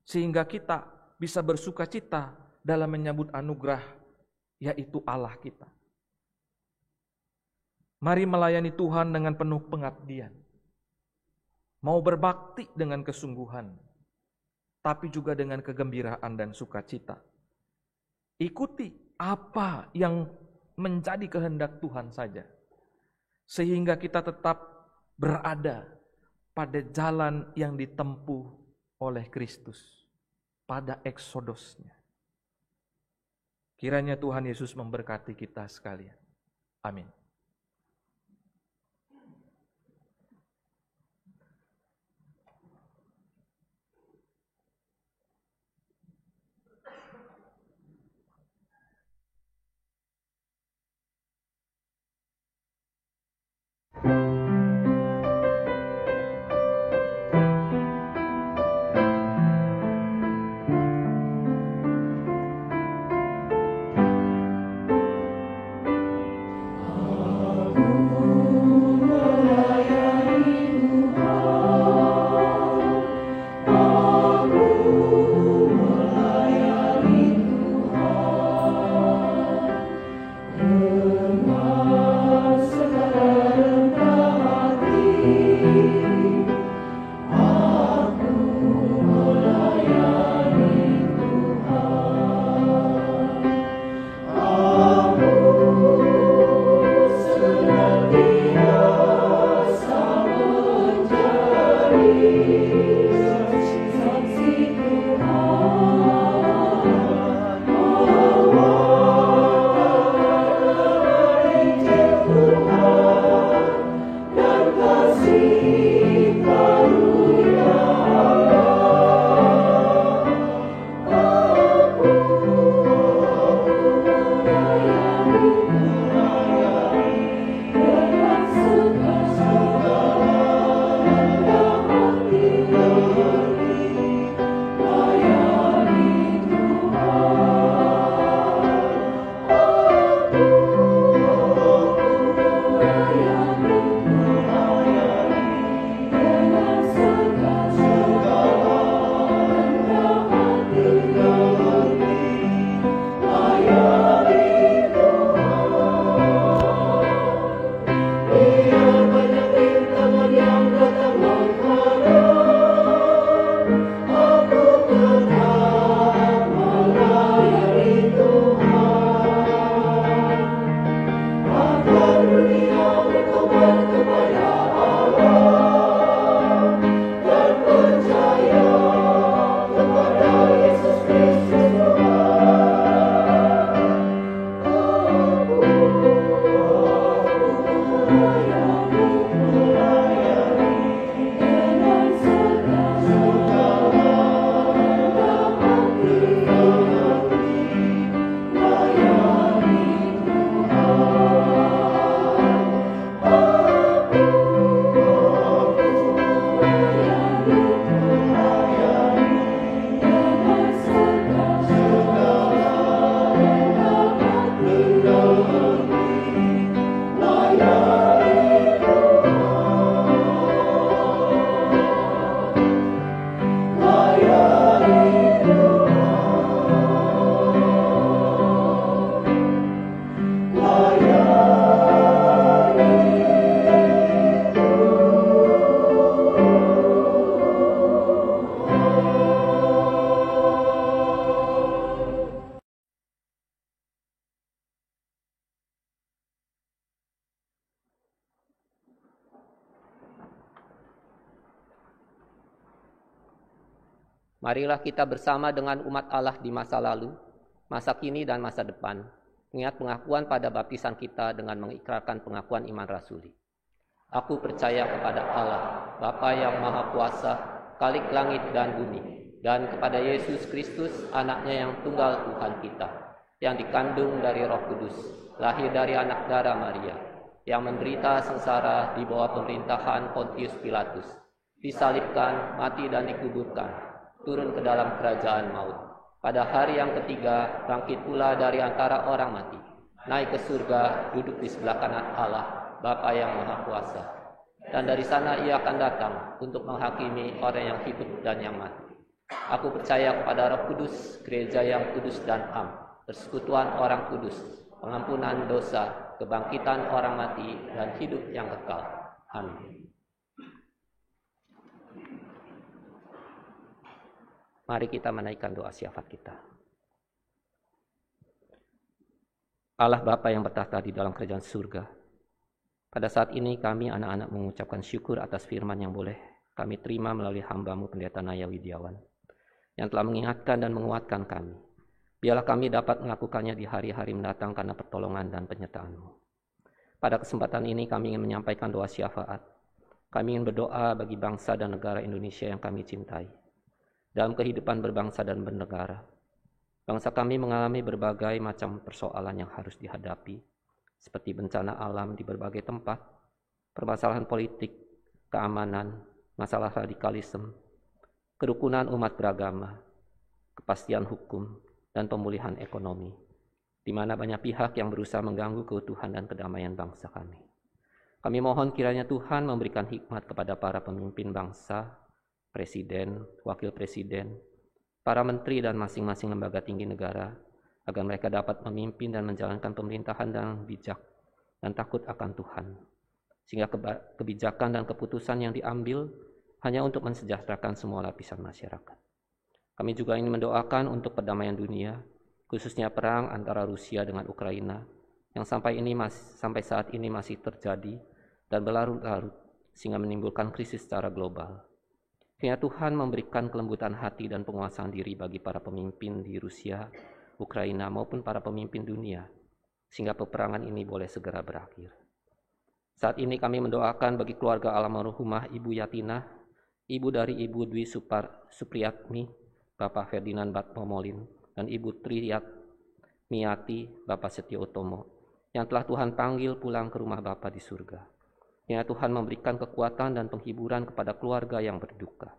sehingga kita bisa bersuka cita dalam menyambut anugerah, yaitu Allah kita. Mari melayani Tuhan dengan penuh pengabdian, mau berbakti dengan kesungguhan, tapi juga dengan kegembiraan dan sukacita. Ikuti apa yang menjadi kehendak Tuhan saja, sehingga kita tetap berada pada jalan yang ditempuh oleh Kristus, pada eksodosnya. Kiranya Tuhan Yesus memberkati kita sekalian. Amin. Haleluya. Marilah kita bersama dengan umat Allah di masa lalu, masa kini dan masa depan, mengingat pengakuan pada baptisan kita dengan mengikrarkan pengakuan iman rasuli. Aku percaya kepada Allah, Bapa yang Maha Kuasa, Khalik langit dan bumi, dan kepada Yesus Kristus, anaknya yang tunggal Tuhan kita, yang dikandung dari Roh Kudus, lahir dari anak darah Maria, yang menderita sengsara di bawah pemerintahan Pontius Pilatus, disalibkan, mati dan dikuburkan, turun ke dalam kerajaan maut. Pada hari yang ketiga, bangkit pula dari antara orang mati, naik ke surga, duduk di sebelah kanan Allah, Bapa yang Maha Kuasa. Dan dari sana ia akan datang untuk menghakimi orang yang hidup dan yang mati. Aku percaya kepada Roh Kudus, gereja yang kudus dan am, persekutuan orang kudus, pengampunan dosa, kebangkitan orang mati, dan hidup yang kekal. Amin. Mari kita menaikkan doa syafaat kita. Allah Bapa yang bertahta di dalam kerajaan surga, pada saat ini kami anak-anak mengucapkan syukur atas firman yang boleh kami terima melalui hamba-Mu Pendeta Naya Widiawan, yang telah mengingatkan dan menguatkan kami. Biarlah kami dapat melakukannya di hari-hari mendatang karena pertolongan dan penyertaan-Mu. Pada kesempatan ini kami ingin menyampaikan doa syafaat. Kami ingin berdoa bagi bangsa dan negara Indonesia yang kami cintai. Dalam kehidupan berbangsa dan bernegara, bangsa kami mengalami berbagai macam persoalan yang harus dihadapi, seperti bencana alam di berbagai tempat, permasalahan politik, keamanan, masalah radikalisme, kerukunan umat beragama, kepastian hukum, dan pemulihan ekonomi, di mana banyak pihak yang berusaha mengganggu keutuhan dan kedamaian bangsa kami. Kami mohon kiranya Tuhan memberikan hikmat kepada para pemimpin bangsa, presiden, wakil presiden, para menteri dan masing-masing lembaga tinggi negara, agar mereka dapat memimpin dan menjalankan pemerintahan dengan bijak dan takut akan Tuhan, sehingga kebijakan dan keputusan yang diambil hanya untuk mensejahterakan semua lapisan masyarakat. Kami juga ingin mendoakan untuk perdamaian dunia, khususnya perang antara Rusia dengan Ukraina, yang sampai saat ini masih terjadi dan berlarut-larut, sehingga menimbulkan krisis secara global. Kiranya Tuhan memberikan kelembutan hati dan penguasaan diri bagi para pemimpin di Rusia, Ukraina maupun para pemimpin dunia, sehingga peperangan ini boleh segera berakhir. Saat ini kami mendoakan bagi keluarga almarhumah Ibu Yatinah, ibu dari Ibu Dwi Supriyatmi, Bapak Ferdinand Batmomolin, dan Ibu Triyatmiati, Bapak Setio Utomo, yang telah Tuhan panggil pulang ke rumah Bapa di surga. Kiranya Tuhan memberikan kekuatan dan penghiburan kepada keluarga yang berduka.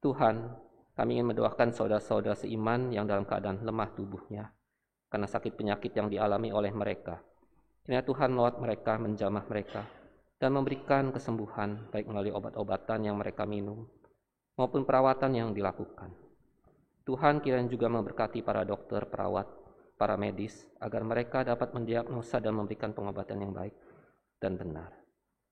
Tuhan, kami ingin mendoakan saudara-saudara seiman yang dalam keadaan lemah tubuhnya karena sakit penyakit yang dialami oleh mereka. Kiranya Tuhan melawat mereka, menjamah mereka, dan memberikan kesembuhan baik melalui obat-obatan yang mereka minum maupun perawatan yang dilakukan. Tuhan kiranya juga memberkati para dokter, perawat, para medis agar mereka dapat mendiagnosa dan memberikan pengobatan yang baik dan benar.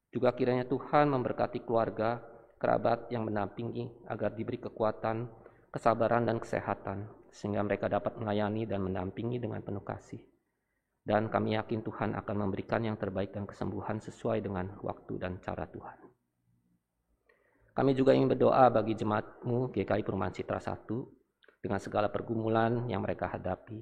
Juga kiranya Tuhan memberkati keluarga, kerabat yang mendampingi agar diberi kekuatan, kesabaran, dan kesehatan, sehingga mereka dapat melayani dan mendampingi dengan penuh kasih. Dan kami yakin Tuhan akan memberikan yang terbaik dan kesembuhan sesuai dengan waktu dan cara Tuhan. Kami juga ingin berdoa bagi jemaat-Mu GKI Perumahan Citra 1 dengan segala pergumulan yang mereka hadapi,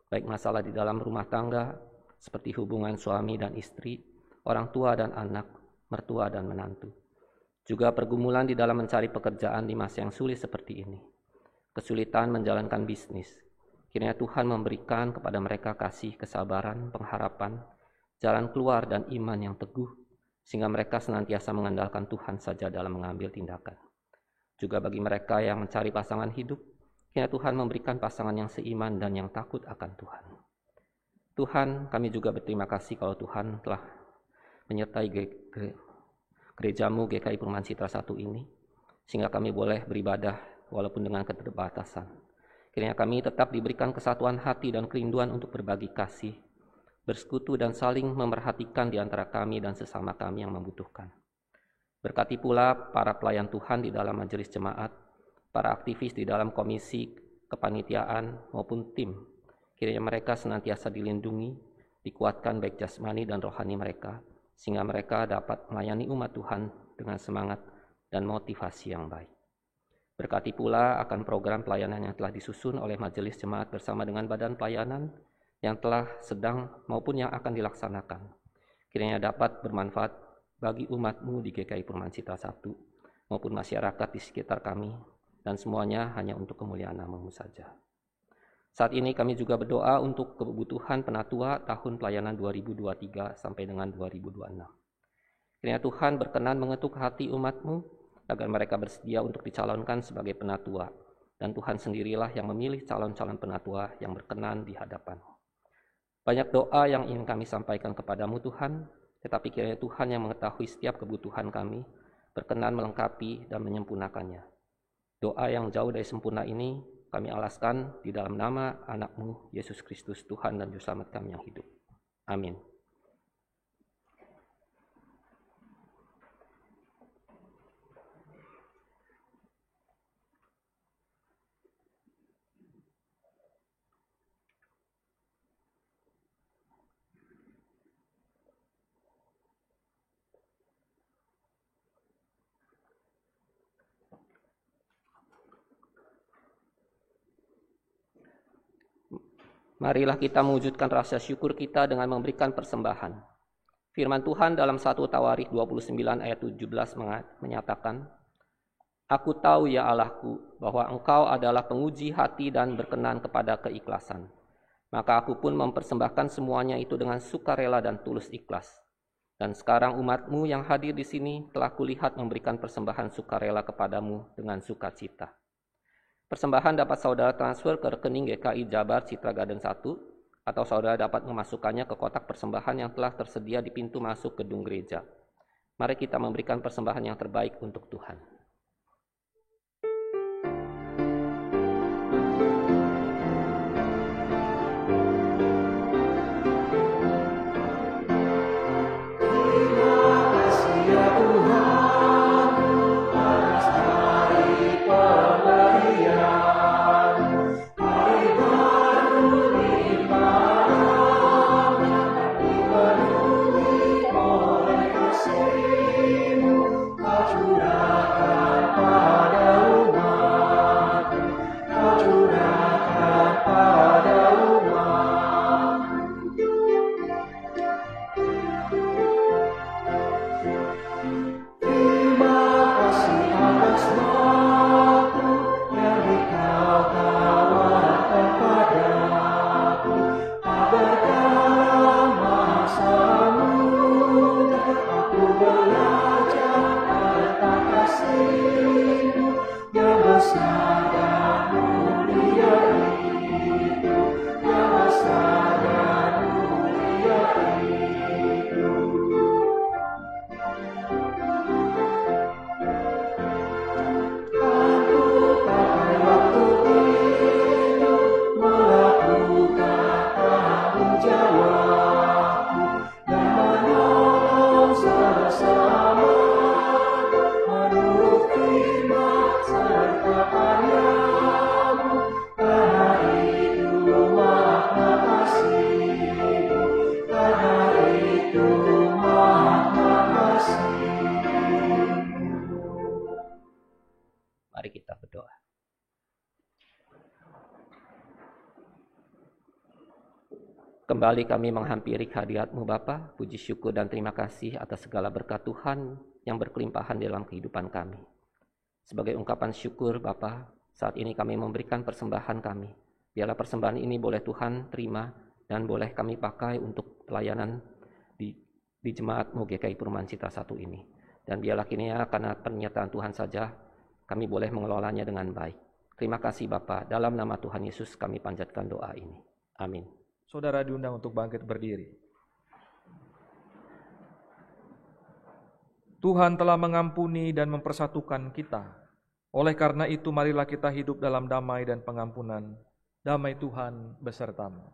baik masalah di dalam rumah tangga, seperti hubungan suami dan istri, orang tua dan anak, mertua dan menantu. Juga pergumulan di dalam mencari pekerjaan di masa yang sulit seperti ini. Kesulitan menjalankan bisnis. Kiranya Tuhan memberikan kepada mereka kasih, kesabaran, pengharapan, jalan keluar dan iman yang teguh, sehingga mereka senantiasa mengandalkan Tuhan saja dalam mengambil tindakan. Juga bagi mereka yang mencari pasangan hidup, kiranya Tuhan memberikan pasangan yang seiman dan yang takut akan Tuhan. Tuhan, kami juga berterima kasih kalau Tuhan telah menyertai gereja-Mu GKI Perumahan Citra 1 ini, sehingga kami boleh beribadah walaupun dengan keterbatasan. Kiranya kami tetap diberikan kesatuan hati dan kerinduan untuk berbagi kasih, bersekutu dan saling memerhatikan di antara kami dan sesama kami yang membutuhkan. Berkati pula para pelayan Tuhan di dalam majelis jemaat, para aktivis di dalam komisi, kepanitiaan maupun tim. Kiranya mereka senantiasa dilindungi, dikuatkan baik jasmani dan rohani mereka, sehingga mereka dapat melayani umat Tuhan dengan semangat dan motivasi yang baik. Berkati pula akan program pelayanan yang telah disusun oleh Majelis Jemaat bersama dengan badan pelayanan yang telah sedang maupun yang akan dilaksanakan. Kiranya dapat bermanfaat bagi umat-Mu di GKI Purmancitra 1 maupun masyarakat di sekitar kami, dan semuanya hanya untuk kemuliaan nama-Mu saja. Saat ini kami juga berdoa untuk kebutuhan penatua tahun pelayanan 2023 sampai dengan 2026. Kiranya Tuhan berkenan mengetuk hati umat-Mu agar mereka bersedia untuk dicalonkan sebagai penatua, dan Tuhan sendirilah yang memilih calon-calon penatua yang berkenan di hadapan-Mu. Banyak doa yang ingin kami sampaikan kepadamu Tuhan, tetapi kiranya Tuhan yang mengetahui setiap kebutuhan kami, berkenan melengkapi dan menyempurnakannya. Doa yang jauh dari sempurna ini kami alaskan di dalam nama anak-Mu, Yesus Kristus, Tuhan dan Juru Selamat kami yang hidup. Amin. Marilah kita mewujudkan rasa syukur kita dengan memberikan persembahan. Firman Tuhan dalam 1 Tawarikh 29 ayat 17 menyatakan, Aku tahu ya Allahku, bahwa Engkau adalah penguji hati dan berkenan kepada keikhlasan. Maka aku pun mempersembahkan semuanya itu dengan sukarela dan tulus ikhlas. Dan sekarang umat-Mu yang hadir di sini telah kulihat memberikan persembahan sukarela kepadamu dengan sukacita. Persembahan dapat saudara transfer ke rekening GKI Jabar Citra Garden 1, atau saudara dapat memasukkannya ke kotak persembahan yang telah tersedia di pintu masuk gedung gereja. Mari kita memberikan persembahan yang terbaik untuk Tuhan. Kembali kami menghampiri hadirat-Mu Bapa, puji syukur dan terima kasih atas segala berkat Tuhan yang berkelimpahan dalam kehidupan kami. Sebagai ungkapan syukur Bapa, saat ini kami memberikan persembahan kami. Biarlah persembahan ini boleh Tuhan terima dan boleh kami pakai untuk pelayanan di Jemaat-Mu GKI Purmancitra 1 ini. Dan biarlah kiranya karena pernyataan Tuhan saja kami boleh mengelolanya dengan baik. Terima kasih Bapa, dalam nama Tuhan Yesus kami panjatkan doa ini. Amin. Saudara diundang untuk bangkit berdiri. Tuhan telah mengampuni dan mempersatukan kita. Oleh karena itu marilah kita hidup dalam damai dan pengampunan. Damai Tuhan besertamu.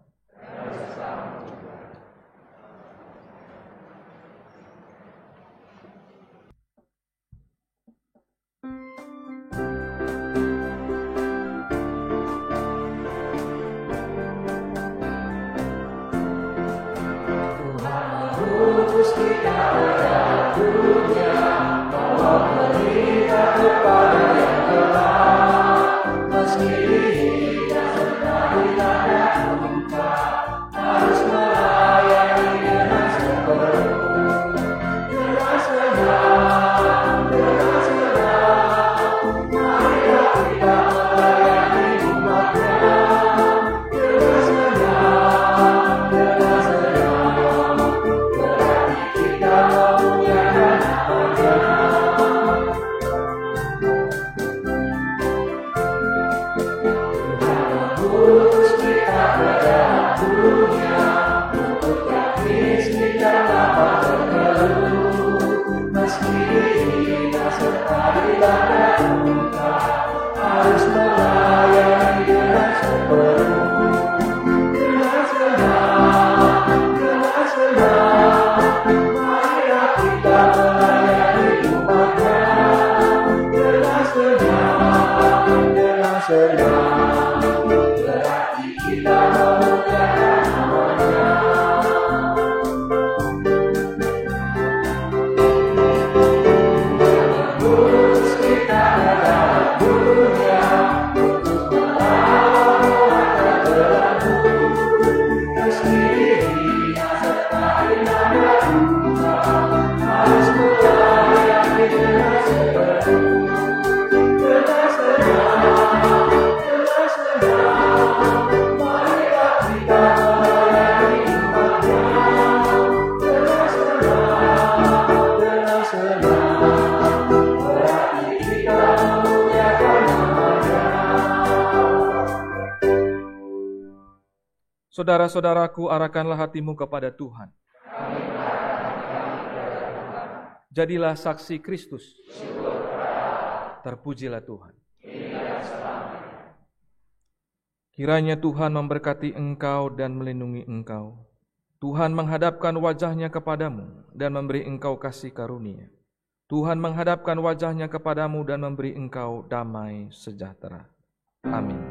Bawa berita kepada yang telah senang, berarti kita memuliakan namanya. Terus kita dalam dunia untuk melawat terlalu sendiri serta nama Tuhan harus melayani dengan sepenuh. Dengan senang, marilah kita melayani umatnya. Dengan senang, berarti kita memuliakan namanya. Saudara-saudaraku, arahkanlah hatimu kepada Tuhan. Jadilah saksi Kristus. Terpujilah Tuhan. Kiranya Tuhan memberkati engkau dan melindungi engkau. Tuhan menghadapkan wajahnya kepadamu dan memberi engkau kasih karunia. Tuhan menghadapkan wajahnya kepadamu dan memberi engkau damai sejahtera. Amin.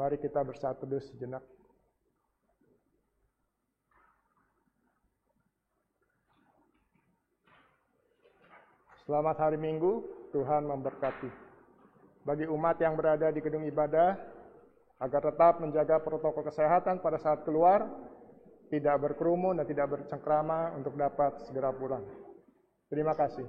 Mari kita bersatu dulu sejenak. Selamat hari Minggu, Tuhan memberkati. Bagi umat yang berada di gedung ibadah, agar tetap menjaga protokol kesehatan pada saat keluar, tidak berkerumun dan tidak bercengkrama untuk dapat segera pulang. Terima kasih.